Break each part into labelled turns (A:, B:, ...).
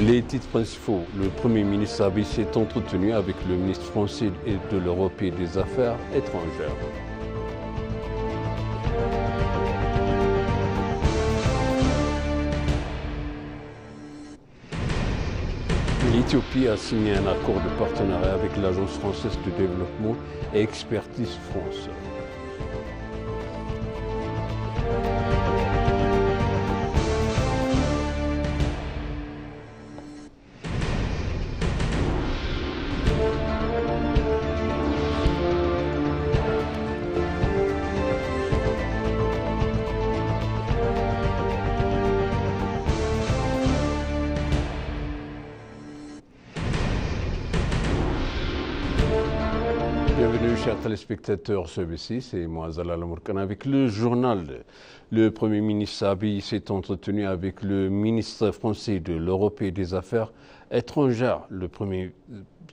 A: Les titres principaux. Le Premier ministre Abiy s'est entretenu avec le ministre français de l'Europe et des Affaires étrangères. L'Éthiopie a signé un accord de partenariat avec l'Agence française de développement et Expertise France. Bienvenue chers téléspectateurs CBC, c'est moi Zalal Mourkan avec le journal. Le Premier ministre Abiy s'est entretenu avec le ministre français de l'Europe et des Affaires étrangères. Le Premier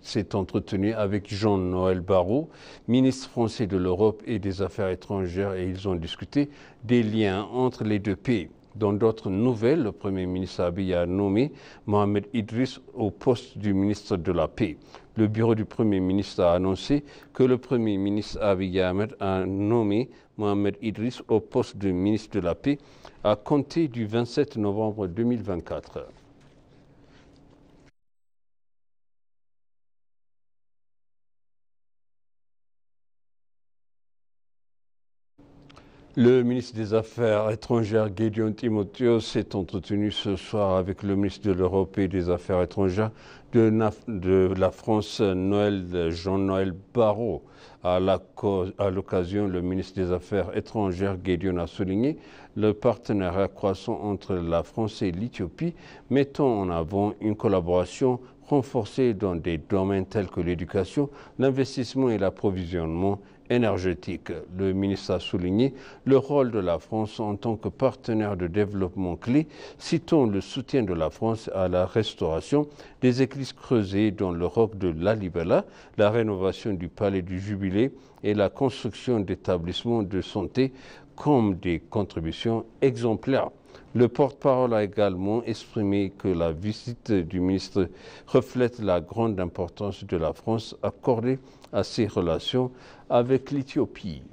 A: s'est entretenu avec Jean-Noël Barrot, ministre français de l'Europe et des Affaires étrangères, et ils ont discuté des liens entre les deux pays. Dans d'autres nouvelles, le Premier ministre Abiy a nommé Mohamed Idriss au poste du ministre de la Paix. Le bureau du Premier ministre a annoncé que le Premier ministre Abiy Ahmed a nommé Mohamed Idriss au poste de ministre de la Paix à compter du 27 novembre 2024. Le ministre des Affaires étrangères, Gédéon Timothéos, s'est entretenu ce soir avec le ministre de l'Europe et des Affaires étrangères de la France, Jean-Noël Barrot. À l'occasion, le ministre des Affaires étrangères, Gédéon, a souligné le partenariat croissant entre la France et l'Éthiopie, mettant en avant une collaboration renforcée dans des domaines tels que l'éducation, l'investissement et l'approvisionnement énergétique. Le ministre a souligné le rôle de la France en tant que partenaire de développement clé, citant le soutien de la France à la restauration des églises creusées dans le roc de Lalibela, la rénovation du palais du Jubilé et la construction d'établissements de santé comme des contributions exemplaires. Le porte-parole a également exprimé que la visite du ministre reflète la grande importance de la France accordée à ses relations avec l'Éthiopie.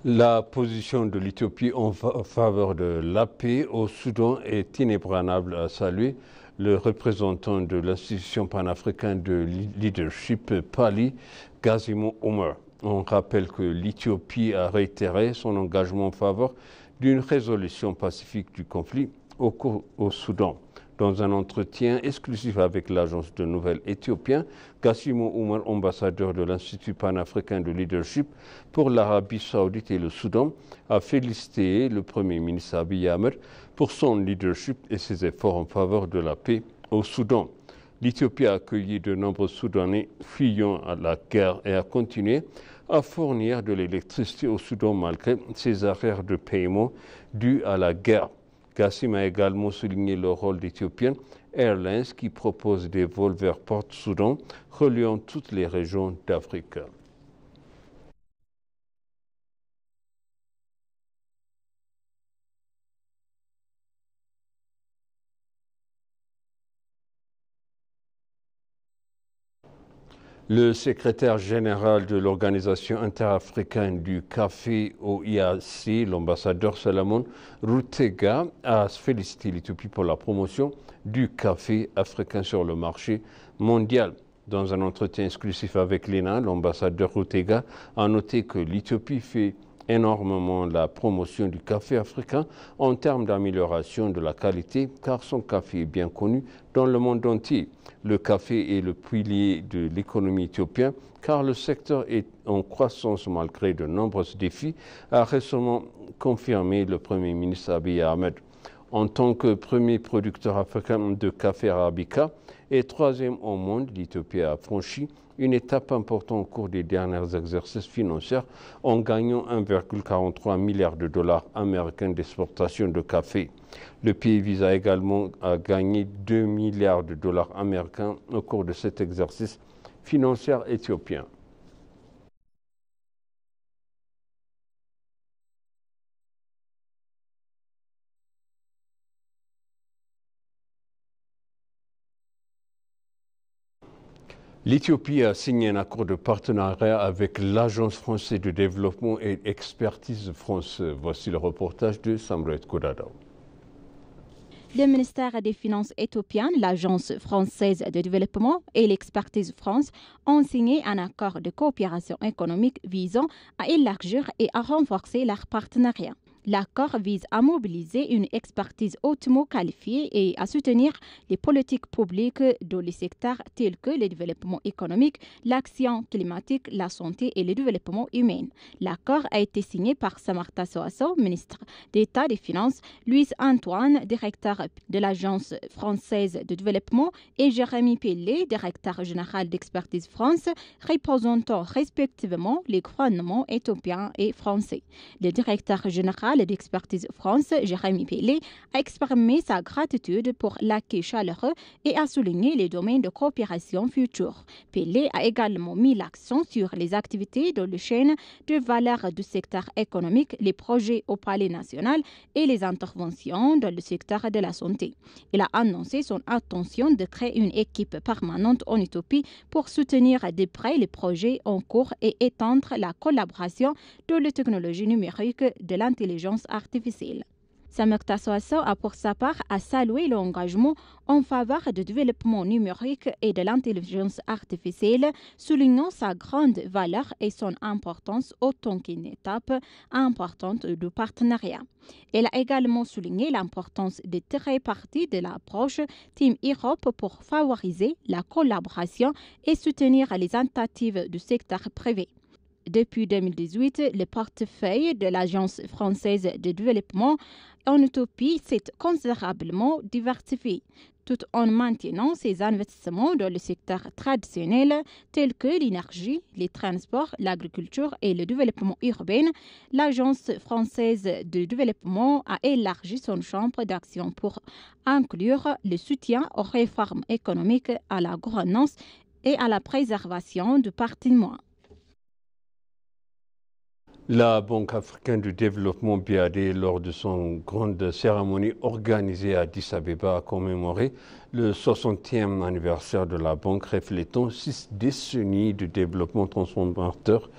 A: La position de l'Éthiopie en faveur de la paix au Soudan est inébranlable, a salué le représentant de l'institution panafricaine de leadership PALI, Gazimo Oumar. On rappelle que l'Éthiopie a réitéré son engagement en faveur d'une résolution pacifique du conflit au Soudan. Dans un entretien exclusif avec l'agence de nouvelles éthiopien, Gazimo Oumar, ambassadeur de l'Institut panafricain de leadership pour l'Arabie saoudite et le Soudan, a félicité le Premier ministre Abiy Ahmed pour son leadership et ses efforts en faveur de la paix au Soudan. L'Éthiopie a accueilli de nombreux Soudanais fuyant à la guerre et a continué à fournir de l'électricité au Soudan malgré ses arrêts de paiement dus à la guerre. Gassim a également souligné le rôle d'Ethiopian Airlines qui propose des vols vers Port-Soudan reliant toutes les régions d'Afrique. Le secrétaire général de l'Organisation interafricaine du café OIAC, l'ambassadeur Salomon Routega, a félicité l'Éthiopie pour la promotion du café africain sur le marché mondial. Dans un entretien exclusif avec l'ENA, l'ambassadeur Routega a noté que l'Éthiopie fait énormément la promotion du café africain en termes d'amélioration de la qualité, car son café est bien connu dans le monde entier. Le café est le pilier de l'économie éthiopienne, car le secteur est en croissance malgré de nombreux défis, a récemment confirmé le Premier ministre Abiy Ahmed. En tant que premier producteur africain de café arabica et troisième au monde, l'Éthiopie a franchi une étape importante au cours des derniers exercices financiers en gagnant 1,43 milliard de dollars américains d'exportation de café. Le pays vise également à gagner 2 milliards de dollars américains au cours de cet exercice financier éthiopien. L'Éthiopie a signé un accord de partenariat avec l'Agence française de développement et expertise France. Voici le reportage de Samret Koudadao.
B: Le ministère des Finances éthiopien, l'Agence française de développement et l'expertise France ont signé un accord de coopération économique visant à élargir et à renforcer leur partenariat. L'accord vise à mobiliser une expertise hautement qualifiée et à soutenir les politiques publiques dans les secteurs tels que le développement économique, l'action climatique, la santé et le développement humain. L'accord a été signé par Samartha Soasso, ministre d'État des Finances, Louis Antoine, directeur de l'Agence française de développement, et Jérémy Pellet, directeur général d'Expertise France, représentant respectivement les gouvernements éthiopiens et français. Le directeur général d'Expertise France, Jérémy Pellet, a exprimé sa gratitude pour l'accueil chaleureux et a souligné les domaines de coopération futurs. Pellet a également mis l'accent sur les activités dans le chaîne de valeur du secteur économique, les projets au Palais national et les interventions dans le secteur de la santé. Il a annoncé son intention de créer une équipe permanente en Éthiopie pour soutenir de près les projets en cours et étendre la collaboration dans les technologies numériques de l'intelligence artificielle. Samartha Soasso a pour sa part salué l'engagement en faveur du développement numérique et de l'intelligence artificielle, soulignant sa grande valeur et son importance autant qu'une étape importante du partenariat. Elle a également souligné l'importance de tirer parti de l'approche Team Europe pour favoriser la collaboration et soutenir les tentatives du secteur privé. Depuis 2018, le portefeuille de l'Agence française de développement en Éthiopie s'est considérablement diversifié. Tout en maintenant ses investissements dans le secteur traditionnel tels que l'énergie, les transports, l'agriculture et le développement urbain, l'Agence française de développement a élargi son champ d'action pour inclure le soutien aux réformes économiques, à la gouvernance et à la préservation du patrimoine.
A: La Banque africaine du développement BAD, lors de son grande cérémonie organisée à Addis Abeba, a commémoré le 60e anniversaire de la banque, reflétant 6 décennies de développement transformateur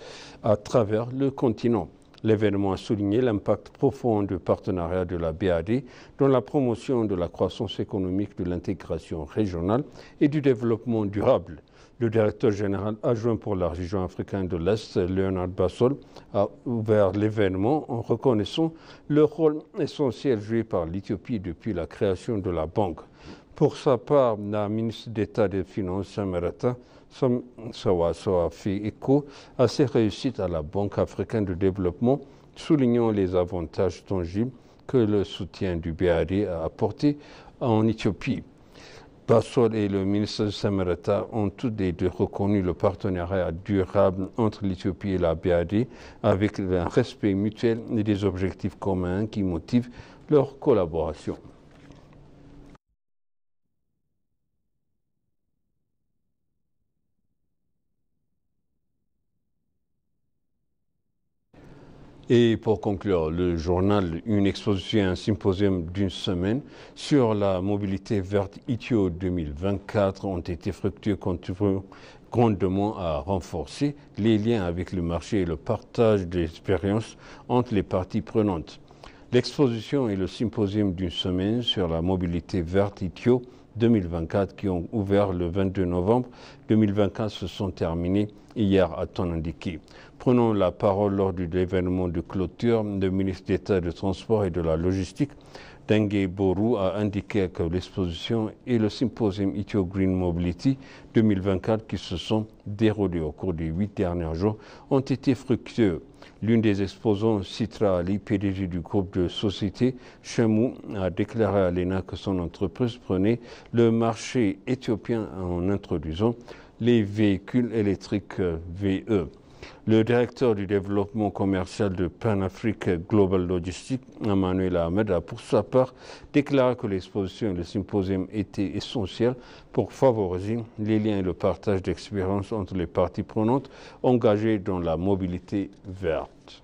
A: à travers le continent. L'événement a souligné l'impact profond du partenariat de la BAD dans la promotion de la croissance économique, de l'intégration régionale et du développement durable. Le directeur général adjoint pour la région africaine de l'Est, Leonard Bassol, a ouvert l'événement en reconnaissant le rôle essentiel joué par l'Éthiopie depuis la création de la banque. Pour sa part, la ministre d'État des Finances, Samartha Soasso, a fait écho à ses réussites à la Banque africaine de développement, soulignant les avantages tangibles que le soutien du BAD a apporté en Éthiopie. Bassol et le ministre Samartha ont tous les deux reconnu le partenariat durable entre l'Éthiopie et la BAD avec un respect mutuel et des objectifs communs qui motivent leur collaboration. Et pour conclure, le journal, une exposition et un symposium d'une semaine sur la mobilité verte ITIO 2024 ont été fructueux, contribuant grandement à renforcer les liens avec le marché et le partage d'expériences entre les parties prenantes. L'exposition et le symposium d'une semaine sur la mobilité verte ITIO 2024 qui ont ouvert le 22 novembre 2024 se sont terminés hier à temps indiqué. Prenant la parole lors de l'événement de clôture, le ministre d'État des Transports et de la Logistique, Dengue Boru, a indiqué que l'exposition et le symposium ITIO Green Mobility 2024 qui se sont déroulés au cours des 8 derniers jours ont été fructueux. L'une des exposants, Citra Ali, PDG du groupe de société Chemou, a déclaré à l'ENA que son entreprise prenait le marché éthiopien en introduisant les véhicules électriques VE. Le directeur du développement commercial de Pan-Afrique Global Logistics, Emmanuel Ahmed, a pour sa part déclaré que l'exposition et le symposium étaient essentiels pour favoriser les liens et le partage d'expériences entre les parties prenantes engagées dans la mobilité verte.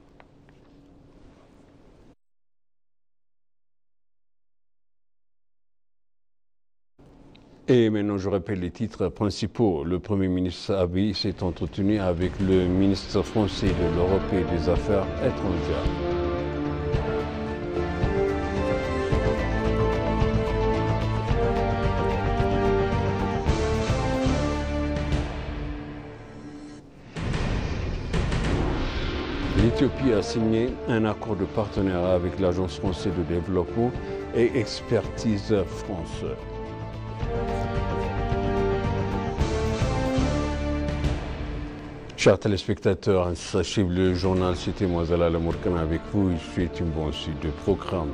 A: Et maintenant, je rappelle les titres principaux. Le Premier ministre Abiy s'est entretenu avec le ministre français de l'Europe et des Affaires étrangères. L'Éthiopie a signé un accord de partenariat avec l'Agence française de développement et Expertise France. Chers téléspectateurs, sachez le journal, c'était moi Zala Lamourkana avec vous. Je souhaite une bonne suite de programme.